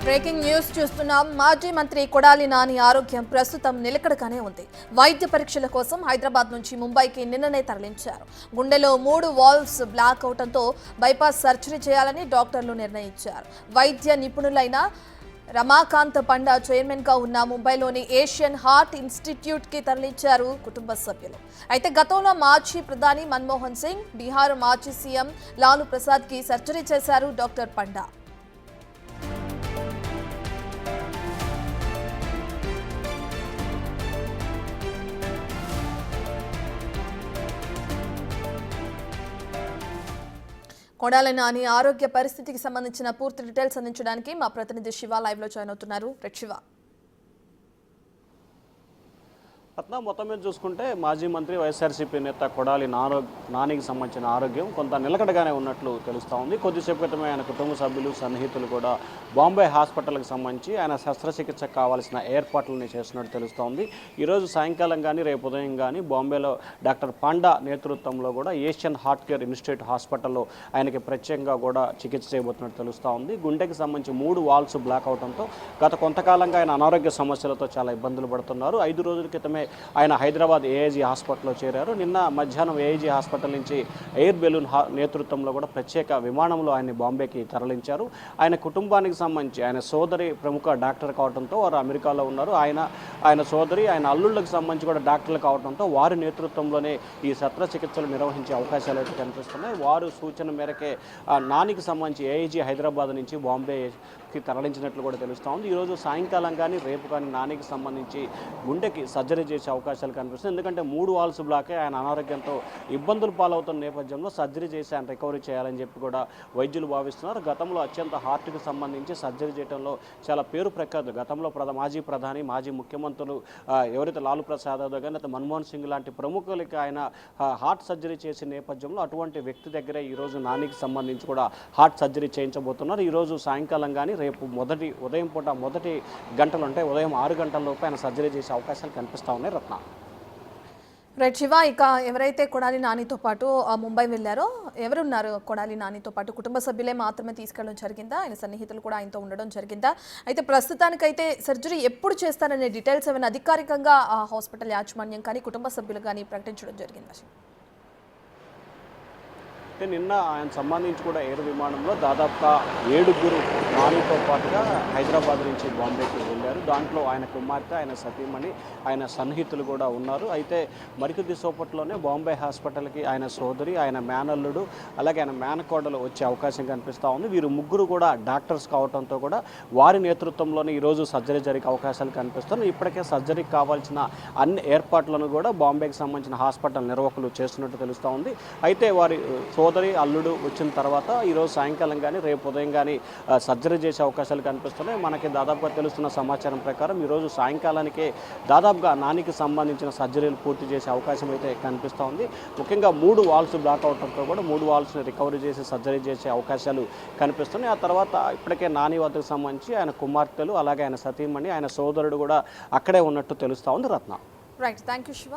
Breaking news చూస్తున్నాం. మాజీ మంత్రి కొడాలి నాని ఆరోగ్యం ప్రస్తుతం నిలకడగానే ఉంది. వైద్య పరీక్షల కోసం హైదరాబాద్ నుంచి ముంబైకి నిన్ననే తరలించారు. గుండెలో 3 వాల్వ్స్ బ్లాక్ అవడంతో బైపాస్ సర్జరీ చేయాలని డాక్టర్లు నిర్ణయించారు. వైద్య నిపుణులైన రమాకాంత్ పండా చైర్మన్ గా ఉన్న ముంబైలోని ఏషియన్ హార్ట్ ఇన్స్టిట్యూట్ కి తరలించారు కుటుంబ సభ్యులు. అయితే గతంలో మాజీ ప్రధాని మన్మోహన్ సింగ్, బీహార్ మాజీ సీఎం లాలూ ప్రసాద్ కి సర్జరీ చేశారు డాక్టర్ పండా. కొడాలి నాని ఆరోగ్య పరిస్థితికి సంబంధించిన పూర్తి డీటెయిల్స్ అందించడానికి మా ప్రతినిధి శివ లైవ్ లో జాయిన్ అవుతున్నారు. శివ, మొత్తం మీద చూసుకుంటే మాజీ మంత్రి వైఎస్ఆర్సీపీ నేత కొడాలి నానికి సంబంధించిన ఆరోగ్యం కొంత నిలకడగానే ఉన్నట్లు తెలుస్తూ ఉంది. కొద్దిసేపు క్రితమే ఆయన కుటుంబ సభ్యులు, సన్నిహితులు కూడా బాంబే హాస్పిటల్కి సంబంధించి ఆయన శస్త్రచికిత్సకు కావాల్సిన ఏర్పాట్లని చేస్తున్నట్టు తెలుస్తూ ఉంది. ఈరోజు సాయంకాలం కానీ రేపు ఉదయం కానీ బాంబేలో డాక్టర్ పాండా నేతృత్వంలో కూడా ఏషియన్ హార్ట్ కేర్ ఇన్స్టిట్యూట్ హాస్పిటల్లో ఆయనకి ప్రత్యేకంగా కూడా చికిత్స చేయబోతున్నట్టు తెలుస్తూ ఉంది. గుండెకి సంబంధించి 3 వాల్వ్స్ బ్లాక్ అవడంతో గత కొంతకాలంగా ఆయన అనారోగ్య సమస్యలతో చాలా ఇబ్బందులు పడుతున్నారు. 5 రోజుల క్రితమే ఆయన హైదరాబాద్ ఏఐజీ హాస్పిటల్లో చేరారు. నిన్న మధ్యాహ్నం ఏఐజీ హాస్పిటల్ నుంచి ఎయిర్ బెలూన్ నేతృత్వంలో కూడా ప్రత్యేక విమానంలో ఆయన్ని బాంబేకి తరలించారు. ఆయన కుటుంబానికి సంబంధించి ఆయన సోదరి ప్రముఖ డాక్టర్ కావడంతో వారు అమెరికాలో ఉన్నారు. ఆయన సోదరి, ఆయన అల్లుళ్ళకి సంబంధించి కూడా డాక్టర్లు కావడంతో వారి నేతృత్వంలోనే ఈ శస్త్రచికిత్సలు నిర్వహించే అవకాశాలు అయితే కనిపిస్తున్నాయి. వారు సూచన మేరకే నానికి సంబంధించి ఏఐజీ హైదరాబాద్ నుంచి బాంబేకి తరలించినట్లు కూడా తెలుస్తూ ఉంది. ఈరోజు సాయంకాలం కానీ రేపు కానీ నానికి సంబంధించి గుండెకి సర్జరీ చేసే అవకాశాలు కనిపిస్తుంది. ఎందుకంటే 3 వాల్వ్స్ బ్లాకే ఆయన అనారోగ్యంతో ఇబ్బందులు పాలవుతున్న నేపథ్యంలో సర్జరీ చేసి ఆయన రికవరీ చేయాలని చెప్పి కూడా వైద్యులు భావిస్తున్నారు. గతంలో అత్యంత హార్ట్కి సంబంధించి సర్జరీ చేయడంలో చాలా పేరు ప్రఖ్యాతులు. గతంలో మాజీ ప్రధాని, మాజీ ముఖ్యమంత్రులు ఎవరైతే లాలూ ప్రసాద్ కానీ లేదా మన్మోహన్ సింగ్ లాంటి ప్రముఖులకి ఆయన హార్ట్ సర్జరీ చేసే నేపథ్యంలో అటువంటి వ్యక్తి దగ్గరే ఈరోజు నానికి సంబంధించి కూడా హార్ట్ సర్జరీ చేయించబోతున్నారు. ఈరోజు సాయంకాలం కానీ రేపు ఉదయం పూట మొదటి గంటలు అంటే ఉదయం 6 గంటల లోపు ఆయన సర్జరీ చేసే అవకాశాలు కనిపిస్తూ ఉన్నాయి. రత్న, రైట్ శివ, ఇక ఎవరైతే కొడాలి నానితో పాటు ముంబై వెళ్ళారో ఎవరున్నారు? కొడాలి నానితో పాటు కుటుంబ సభ్యులే మాత్రమే తీసుకెళ్ళడం జరిగిందా? ఆయన సన్నిహితులు కూడా ఆయనతో ఉండడం జరిగిందా? అయితే ప్రస్తుతానికైతే సర్జరీ ఎప్పుడు చేస్తారనే డీటెయిల్స్ ఏమైనా అధికారికంగా హాస్పిటల్ యాజమాన్యం కానీ కుటుంబ సభ్యులు కానీ ప్రకటించడం జరిగిందా? అంటే నిన్న ఆయన సంబంధించి కూడా ఎయిర్ విమానంలో దాదాపుగా 7 నానితో పాటుగా హైదరాబాద్ నుంచి బాంబేకి వెళ్ళారు. దాంట్లో ఆయన కుమార్తె, ఆయన సతీమణి, ఆయన సన్నిహితులు కూడా ఉన్నారు. అయితే మరికొద్ది సేపట్లోనే బాంబే హాస్పిటల్కి ఆయన సోదరి, ఆయన మేనల్లుడు, అలాగే ఆయన మేనకోడలు వచ్చే అవకాశం కనిపిస్తూ ఉంది. వీరు ముగ్గురు కూడా డాక్టర్స్ కావడంతో కూడా వారి నేతృత్వంలోనే ఈరోజు సర్జరీ జరిగే అవకాశాలు కనిపిస్తున్నాయి. ఇప్పటికే సర్జరీకి కావాల్సిన అన్ని ఏర్పాట్లను కూడా బాంబేకి సంబంధించిన హాస్పిటల్ నిర్వాహకులు చేస్తున్నట్టు తెలుస్తూ ఉంది. అయితే వారి సోదరి, అల్లుడు వచ్చిన తర్వాత ఈరోజు సాయంకాలం కానీ రేపు ఉదయం కానీ సర్జరీ చేసే అవకాశాలు కనిపిస్తున్నాయి. మనకి దాదాపుగా తెలుస్తున్న సమాచారం ప్రకారం ఈరోజు సాయంకాలానికే దాదాపుగా నానికి సంబంధించిన సర్జరీలు పూర్తి చేసే అవకాశం అయితే కనిపిస్తూ ఉంది. ముఖ్యంగా 3 వాల్వ్స్ బ్లాక్ అవడంతో కూడా 3 వాల్వ్స్ని రికవరీ చేసి సర్జరీ చేసే అవకాశాలు కనిపిస్తున్నాయి. ఆ తర్వాత ఇప్పటికే నాని వద్దకు సంబంధించి ఆయన కుమార్తెలు, అలాగే ఆయన సతీమణి, ఆయన సోదరుడు కూడా అక్కడే ఉన్నట్టు తెలుస్తూ ఉంది. రత్న, రైట్, థ్యాంక్ యూ శివ.